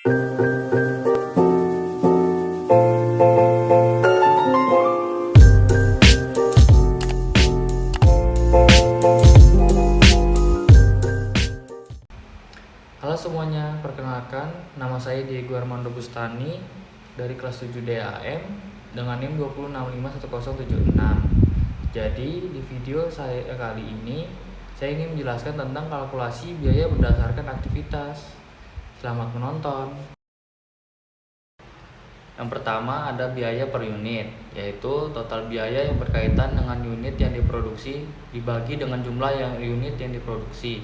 Halo semuanya, perkenalkan nama saya Diego Armando Bustani dari kelas 7 DAM dengan NIM 2065176. Jadi di video saya kali ini saya ingin menjelaskan tentang kalkulasi biaya berdasarkan aktivitas. Selamat menonton. Yang pertama ada biaya per unit, yaitu total biaya yang berkaitan dengan unit yang diproduksi dibagi dengan jumlah unit yang diproduksi.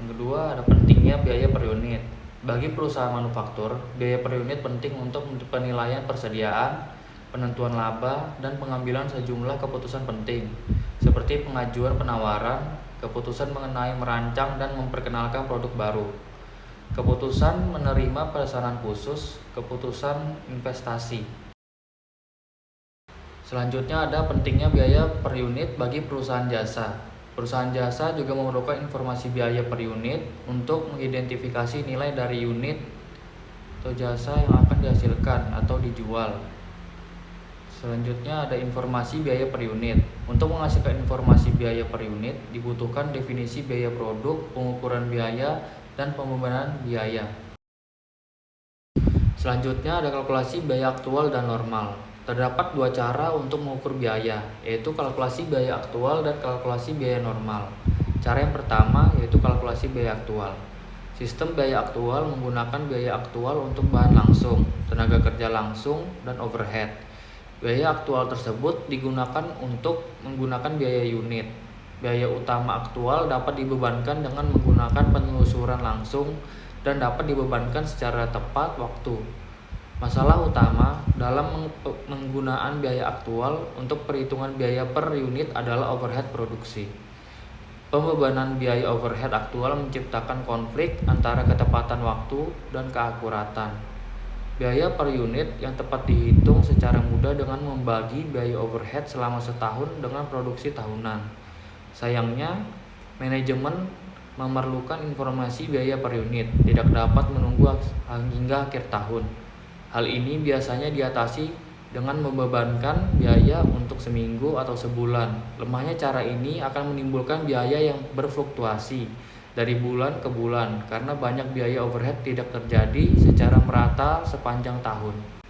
Yang kedua, ada pentingnya biaya per unit. Bagi perusahaan manufaktur, biaya per unit penting untuk penilaian persediaan, penentuan laba, dan pengambilan sejumlah keputusan penting, seperti pengajuan penawaran, keputusan mengenai merancang dan memperkenalkan produk baru, keputusan menerima pesanan khusus, keputusan investasi. Selanjutnya ada pentingnya biaya per unit bagi perusahaan jasa. Perusahaan jasa juga memerlukan informasi biaya per unit untuk mengidentifikasi nilai dari unit atau jasa yang akan dihasilkan atau dijual. Selanjutnya ada informasi biaya per unit. Untuk menghasilkan informasi biaya per unit dibutuhkan definisi biaya produk, pengukuran biaya, dan pembebanan biaya. Selanjutnya ada kalkulasi biaya aktual dan normal. Terdapat dua cara untuk mengukur biaya, yaitu kalkulasi biaya aktual dan kalkulasi biaya normal. Cara yang pertama yaitu kalkulasi biaya aktual. Sistem biaya aktual menggunakan biaya aktual untuk bahan langsung, tenaga kerja langsung, dan overhead. Biaya aktual tersebut digunakan untuk menggunakan biaya unit. Biaya utama aktual dapat dibebankan dengan menggunakan penelusuran langsung dan dapat dibebankan secara tepat waktu. Masalah utama dalam penggunaan biaya aktual untuk perhitungan biaya per unit adalah overhead produksi. Pembebanan biaya overhead aktual menciptakan konflik antara ketepatan waktu dan keakuratan. Biaya per unit yang tepat dihitung secara mudah dengan membagi biaya overhead selama setahun dengan produksi tahunan. Sayangnya, manajemen memerlukan informasi biaya per unit, tidak dapat menunggu hingga akhir tahun. Hal ini biasanya diatasi dengan membebankan biaya untuk seminggu atau sebulan. Lemahnya cara ini akan menimbulkan biaya yang berfluktuasi dari bulan ke bulan karena banyak biaya overhead tidak terjadi secara merata sepanjang tahun.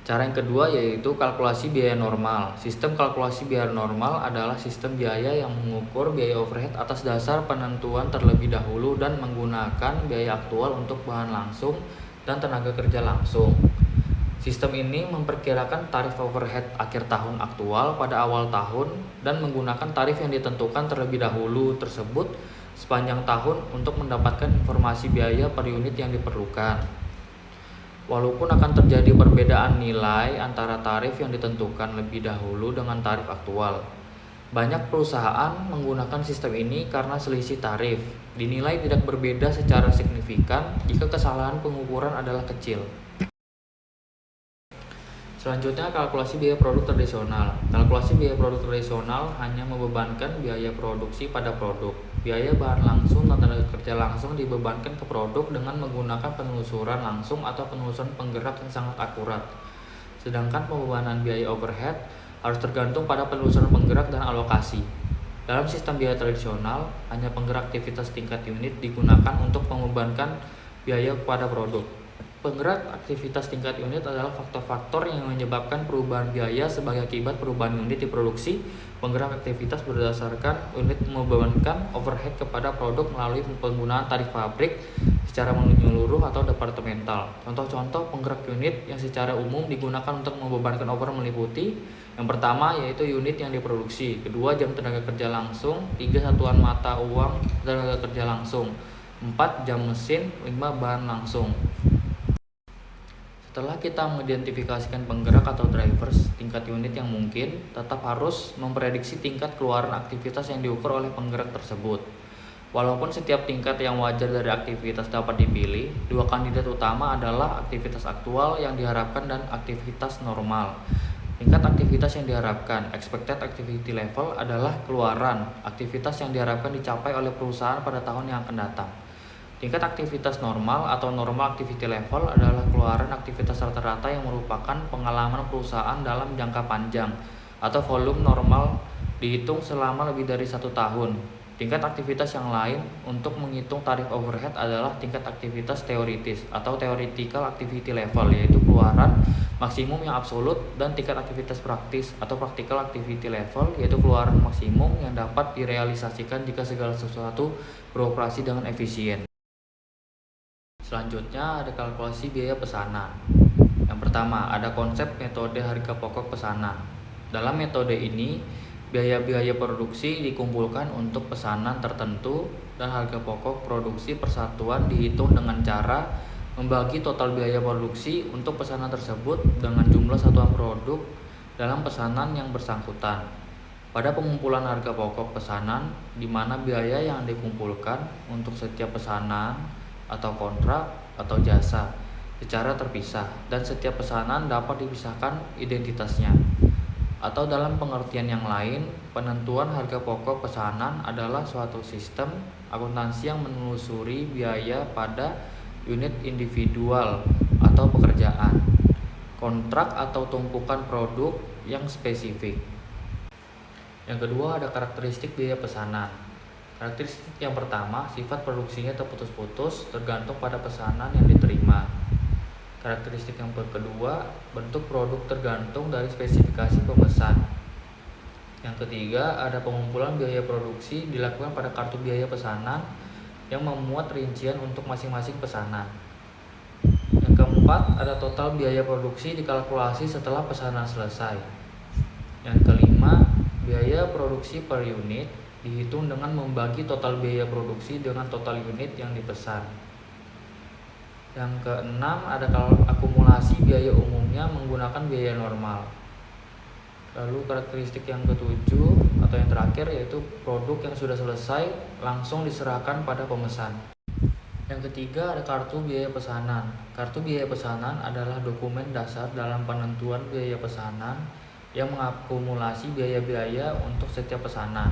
Cara yang kedua yaitu kalkulasi biaya normal. Sistem kalkulasi biaya normal adalah sistem biaya yang mengukur biaya overhead atas dasar penentuan terlebih dahulu dan menggunakan biaya aktual untuk bahan langsung dan tenaga kerja langsung. Sistem ini memperkirakan tarif overhead akhir tahun aktual pada awal tahun dan menggunakan tarif yang ditentukan terlebih dahulu tersebut sepanjang tahun untuk mendapatkan informasi biaya per unit yang diperlukan. Walaupun akan terjadi perbedaan nilai antara tarif yang ditentukan lebih dahulu dengan tarif aktual. Banyak perusahaan menggunakan sistem ini karena selisih tarif dinilai tidak berbeda secara signifikan jika kesalahan pengukuran adalah kecil. Selanjutnya kalkulasi biaya produk tradisional. Kalkulasi biaya produk tradisional hanya membebankan biaya produksi pada produk. Biaya bahan langsung dan tenaga kerja langsung dibebankan ke produk dengan menggunakan penelusuran langsung atau penelusuran penggerak yang sangat akurat. Sedangkan pembebanan biaya overhead harus tergantung pada penelusuran penggerak dan alokasi. Dalam sistem biaya tradisional, hanya penggerak aktivitas tingkat unit digunakan untuk membebankan biaya kepada produk. Penggerak aktivitas tingkat unit adalah faktor-faktor yang menyebabkan perubahan biaya sebagai akibat perubahan unit diproduksi. Penggerak aktivitas berdasarkan unit membebankan overhead kepada produk melalui penggunaan tarif pabrik secara menyeluruh atau departemental. Contoh-contoh penggerak unit yang secara umum digunakan untuk membebankan overhead meliputi: yang pertama yaitu unit yang diproduksi, kedua jam tenaga kerja langsung, 3 satuan mata uang tenaga kerja langsung, 4 jam mesin, 5 bahan langsung. Setelah kita mengidentifikasikan penggerak atau drivers tingkat unit yang mungkin, tetap harus memprediksi tingkat keluaran aktivitas yang diukur oleh penggerak tersebut. Walaupun setiap tingkat yang wajar dari aktivitas dapat dipilih, dua kandidat utama adalah aktivitas aktual yang diharapkan dan aktivitas normal. Tingkat aktivitas yang diharapkan, expected activity level, adalah keluaran aktivitas yang diharapkan dicapai oleh perusahaan pada tahun yang akan datang. Tingkat aktivitas normal atau normal activity level adalah keluaran aktivitas rata-rata yang merupakan pengalaman perusahaan dalam jangka panjang atau volume normal dihitung selama lebih dari 1 tahun. Tingkat aktivitas yang lain untuk menghitung tarif overhead adalah tingkat aktivitas teoritis atau theoretical activity level, yaitu keluaran maksimum yang absolut, dan tingkat aktivitas praktis atau practical activity level, yaitu keluaran maksimum yang dapat direalisasikan jika segala sesuatu beroperasi dengan efisien. Selanjutnya ada kalkulasi biaya pesanan. Yang pertama ada konsep metode harga pokok pesanan. Dalam metode ini, biaya-biaya produksi dikumpulkan untuk pesanan tertentu dan harga pokok produksi persatuan dihitung dengan cara membagi total biaya produksi untuk pesanan tersebut dengan jumlah satuan produk dalam pesanan yang bersangkutan. Pada pengumpulan harga pokok pesanan, di mana biaya yang dikumpulkan untuk setiap pesanan atau kontrak atau jasa secara terpisah, dan setiap pesanan dapat dipisahkan identitasnya. Atau dalam pengertian yang lain, penentuan harga pokok pesanan adalah suatu sistem akuntansi yang menelusuri biaya pada unit individual atau pekerjaan, kontrak atau tumpukan produk yang spesifik. Yang kedua ada karakteristik biaya pesanan. Karakteristik yang pertama, sifat produksinya terputus-putus tergantung pada pesanan yang diterima. Karakteristik yang kedua, bentuk produk tergantung dari spesifikasi pemesan. Yang ketiga, ada pengumpulan biaya produksi dilakukan pada kartu biaya pesanan yang memuat rincian untuk masing-masing pesanan. Yang keempat, ada total biaya produksi dikalkulasi setelah pesanan selesai. Yang kelima, biaya produksi per unit dihitung dengan membagi total biaya produksi dengan total unit yang dipesan. Yang keenam ada akumulasi biaya umumnya menggunakan biaya normal. Lalu karakteristik yang ketujuh atau yang terakhir yaitu produk yang sudah selesai langsung diserahkan pada pemesan. Yang ketiga ada kartu biaya pesanan. Kartu biaya pesanan adalah dokumen dasar dalam penentuan biaya pesanan yang mengakumulasi biaya-biaya untuk setiap pesanan.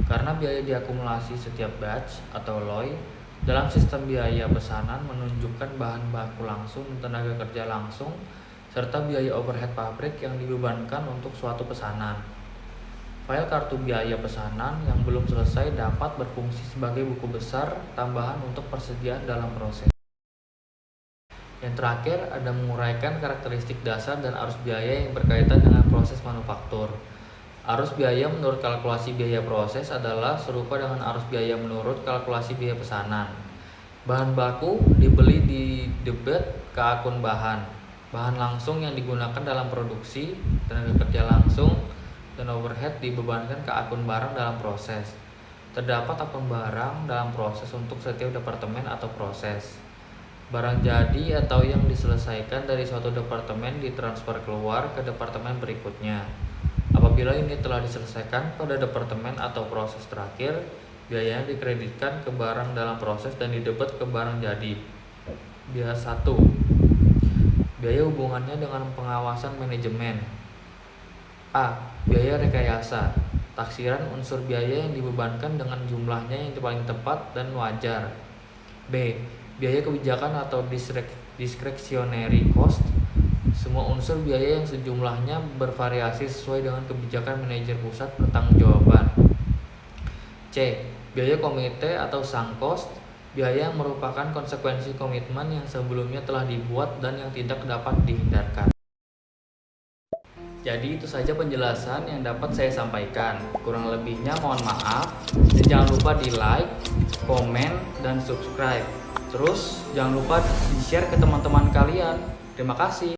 Karena biaya diakumulasi setiap batch atau LOI, dalam sistem biaya pesanan menunjukkan bahan baku langsung dan tenaga kerja langsung, serta biaya overhead pabrik yang dibebankan untuk suatu pesanan. File kartu biaya pesanan yang belum selesai dapat berfungsi sebagai buku besar tambahan untuk persediaan dalam proses. Yang terakhir ada menguraikan karakteristik dasar dan arus biaya yang berkaitan dengan proses manufaktur. Arus biaya menurut kalkulasi biaya proses adalah serupa dengan arus biaya menurut kalkulasi biaya pesanan. Bahan baku dibeli di debit ke akun bahan. Bahan langsung yang digunakan dalam produksi, tenaga kerja langsung, dan overhead dibebankan ke akun barang dalam proses. Terdapat akun barang dalam proses untuk setiap departemen atau proses. Barang jadi atau yang diselesaikan dari suatu departemen ditransfer keluar ke departemen berikutnya. Apabila ini telah diselesaikan pada departemen atau proses terakhir, biayanya dikreditkan ke barang dalam proses dan didebet ke barang jadi. Biaya 1. Biaya hubungannya dengan pengawasan manajemen. A. Biaya rekayasa. Taksiran unsur biaya yang dibebankan dengan jumlahnya yang paling tepat dan wajar. B. Biaya kebijakan atau discretionary cost. Semua unsur biaya yang sejumlahnya bervariasi sesuai dengan kebijakan manajer pusat pertanggungjawaban. C. Biaya komite atau sunk cost. Biaya yang merupakan konsekuensi komitmen yang sebelumnya telah dibuat dan yang tidak dapat dihindarkan. Jadi itu saja penjelasan yang dapat saya sampaikan. Kurang lebihnya mohon maaf. Dan jangan lupa di like, komen, dan subscribe. Terus jangan lupa di share ke teman-teman kalian. Terima kasih.